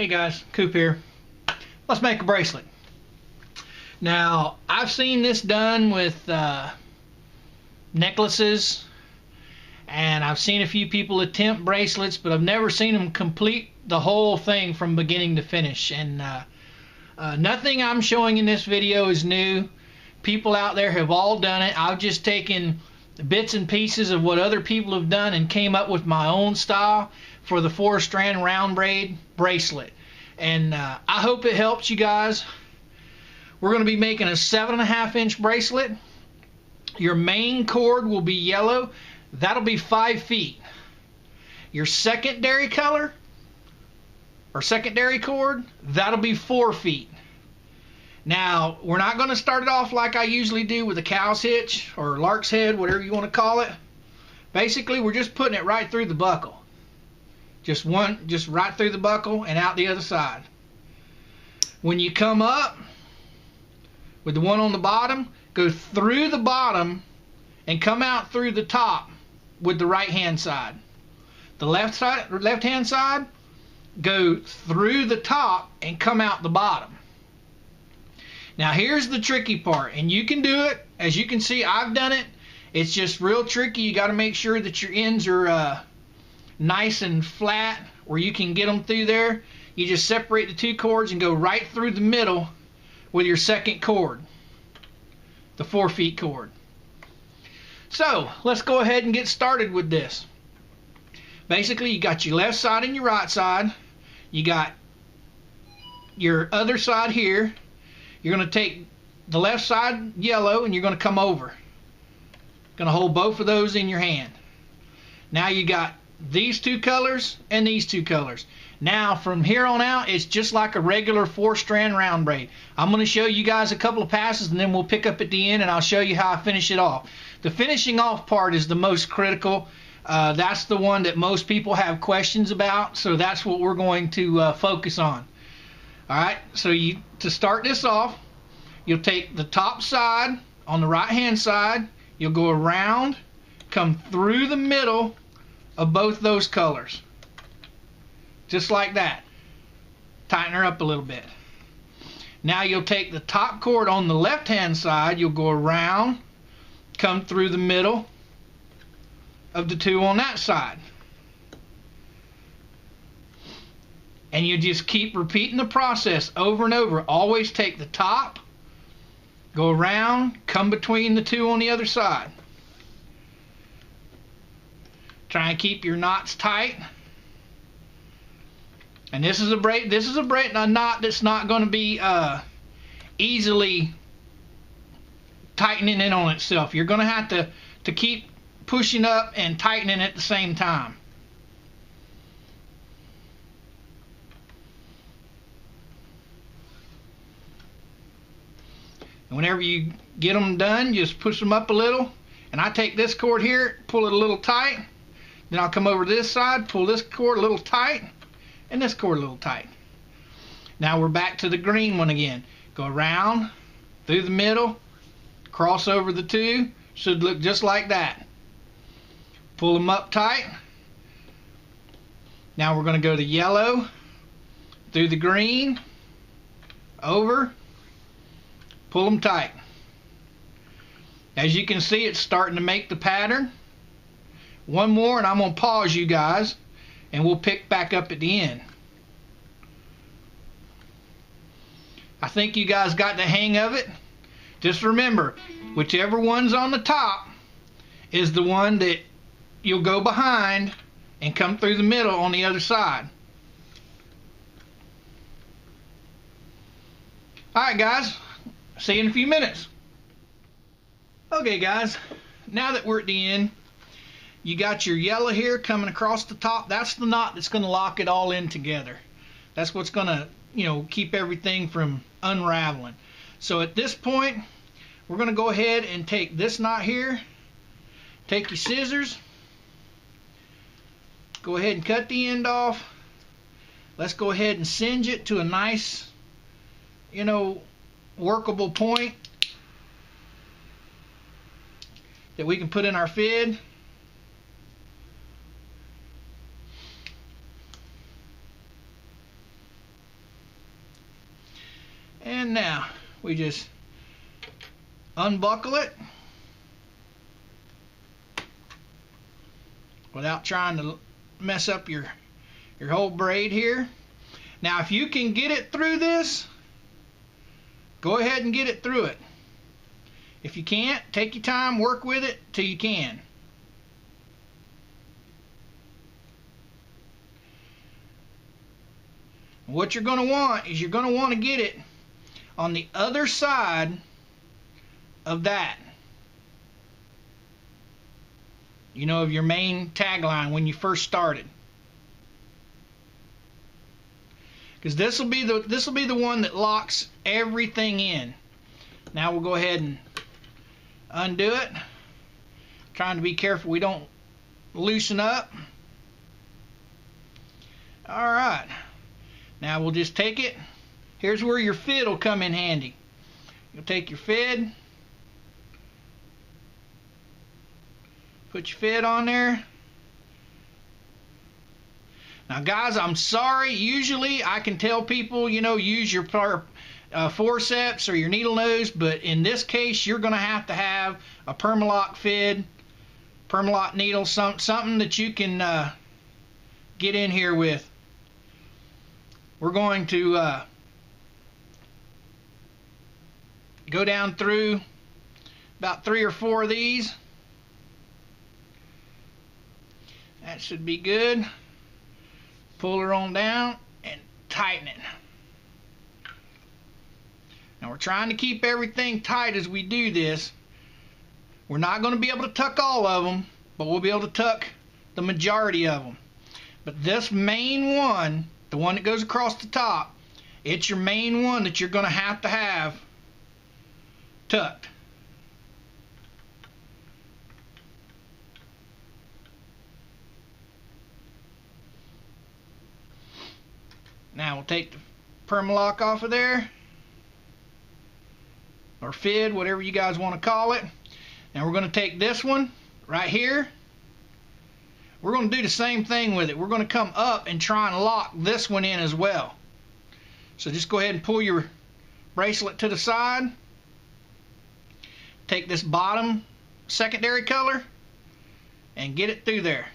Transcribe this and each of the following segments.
Hey guys, Coop here. Let's make a bracelet. Now, I've seen this done with necklaces, and I've seen a few people attempt bracelets, but I've never seen them complete the whole thing from beginning to finish. And nothing I'm showing in this video is new. People out there have all done it. I've just taken bits and pieces of what other people have done and came up with my own style for the 4-strand round braid bracelet. And I hope it helps you guys. We're going to be making a 7.5-inch bracelet. Your main cord will be yellow. That'll be 5 feet. Your secondary color or secondary cord, that'll be 4 feet. Now, we're not going to start it off like I usually do with a cow's hitch or lark's head, whatever you want to call it. Basically, we're just putting it right through the buckle. Just right through the buckle and out the other side. When you come up with the one on the bottom, go through the bottom and come out through the top with the right hand side. The left hand side, go through the top and come out the bottom. Now here's the tricky part, and you can do it. As you can see, I've done it. It's just real tricky. You got to make sure that your ends are nice and flat where you can get them through there. You just separate the two cords and go right through the middle with your second cord, the 4 feet cord. So let's go ahead and get started with this. Basically, you got your left side and your right side. You got your other side here. You're going to take the left side yellow and you're going to come over. Going to hold both of those in your hand. Now you got these two colors and these two colors. Now from here on out, it's just like a regular 4-strand round braid. I'm going to show you guys a couple of passes and then we'll pick up at the end and I'll show you how I finish it off. The finishing off part is the most critical. That's the one that most people have questions about, so that's what we're going to focus on. Alright, so to start this off, you'll take the top side on the right hand side, you'll go around, come through the middle of both those colors. Just like that. Tighten her up a little bit. Now you'll take the top cord on the left hand side, you'll go around, come through the middle of the two on that side. And you just keep repeating the process over and over. Always take the top, go around, come between the two on the other side. Try and keep your knots tight. And this is a knot that's not going to be easily tightening in on itself. You're going to have to keep pushing up and tightening at the same time. And whenever you get them done, just push them up a little. And I take this cord here, pull it a little tight. Then I'll come over to this side, pull this cord a little tight, and this cord a little tight. Now we're back to the green one again. Go around, through the middle, cross over the two. Should look just like that. Pull them up tight. Now we're going to go to yellow, through the green, over, pull them tight. As you can see, it's starting to make the pattern. One more and I'm going to pause you guys and we'll pick back up at the end. I think you guys got the hang of it. Just remember, whichever one's on the top is the one that you'll go behind and come through the middle on the other side. Alright guys, see you in a few minutes. Okay guys, now that we're at the end, you got your yellow here coming across the top. That's the knot that's going to lock it all in together. That's what's going to, keep everything from unraveling. So at this point, we're going to go ahead and take this knot here. Take your scissors. Go ahead and cut the end off. Let's go ahead and singe it to a nice, workable point that we can put in our fid. we just unbuckle it without trying to mess up your whole braid here. Now if you can get it through this, go ahead and get it through it. If you can't, take your time, work with it till you can. What you're going to want is you're going to want to get it on the other side of that. You know, of your main tagline when you first started. Because this will be the one that locks everything in. Now we'll go ahead and undo it. Trying to be careful we don't loosen up. Alright. Now we'll just take it. Here's where your fid will come in handy. You'll take your fid. Put your fid on there. Now guys, I'm sorry. Usually I can tell people, you know, use your forceps or your needle nose, but in this case you're going to have a Permalock fid, Permalock needle, something that you can get in here with. We're going to go down through about 3 or 4 of these. That should be good. Pull her on down and tighten it. Now we're trying to keep everything tight as we do this. We're not going to be able to tuck all of them, but we'll be able to tuck the majority of them. But this main one, the one that goes across the top, it's your main one that you're going to have tucked. Now we'll take the Permalock off of there, or fid, whatever you guys want to call it. Now we're going to take this one right here. We're going to do the same thing with it. We're going to come up and try and lock this one in as well. So just go ahead and pull your bracelet to the side. Take this bottom secondary color and get it through there.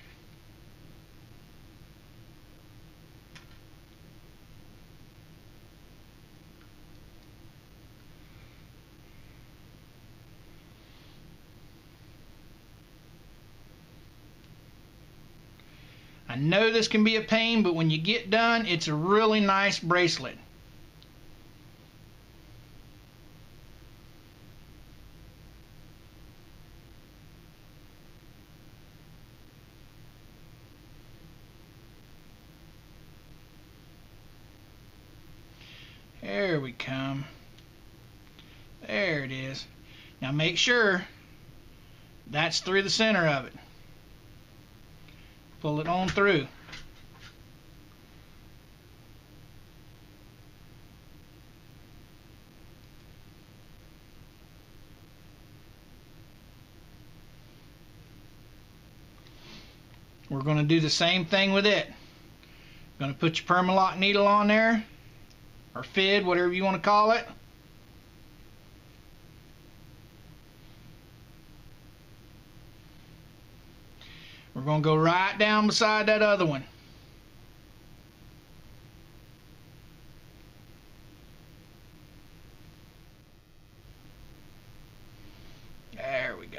I know this can be a pain, but when you get done, it's a really nice bracelet. There we come. There it is. Now make sure that's through the center of it. Pull it on through. We're going to do the same thing with it. Going to put your Permalock needle on there, or fid, whatever you want to call it. We're going to go right down beside that other one. There we go.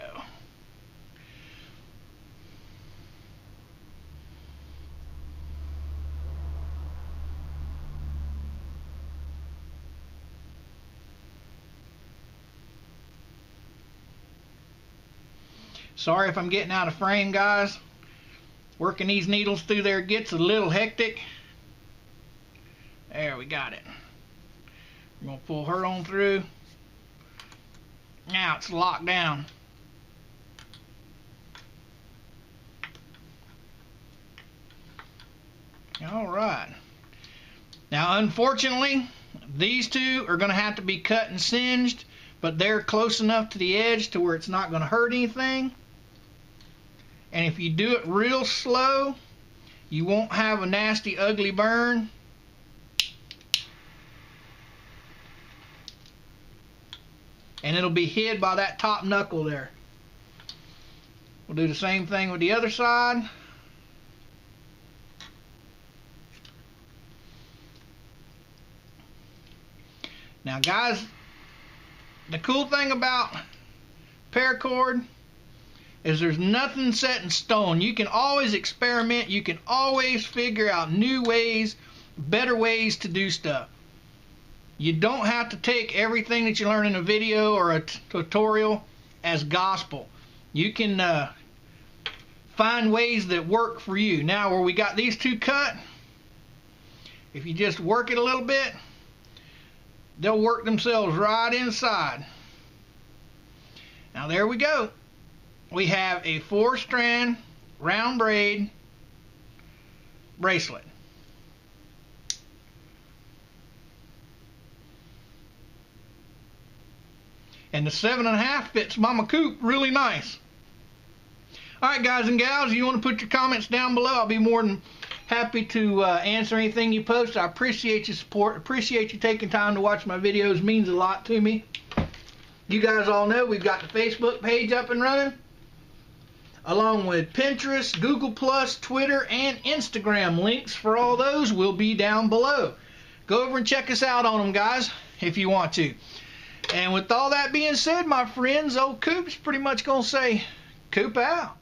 Sorry if I'm getting out of frame, guys. Working these needles through there gets a little hectic. There, we got it. We're going to pull her on through. Now it's locked down. Alright. Now unfortunately, these two are going to have to be cut and singed, but they're close enough to the edge to where it's not going to hurt anything. And if you do it real slow, you won't have a nasty, ugly burn. and it'll be hid by that top knuckle there. We'll do the same thing with the other side. Now guys, the cool thing about paracord is there's nothing set in stone. You can always experiment. You can always figure out new ways, better ways to do stuff. You don't have to take everything that you learn in a video or a tutorial as gospel. You can find ways that work for you. Now where we got these two cut, if you just work it a little bit, they'll work themselves right inside. Now there we go. We have a 4-strand round braid bracelet. And the 7.5 fits Mama Coop really nice. Alright guys and gals, you want to put your comments down below. I'll be more than happy to answer anything you post. I appreciate your support. Appreciate you taking time to watch my videos. It means a lot to me. You guys all know we've got the Facebook page up and running, along with Pinterest, Google+, Twitter, and Instagram. Links for all those will be down below. Go over and check us out on them, guys, if you want to. And with all that being said, my friends, old Coop's pretty much going to say, Coop out.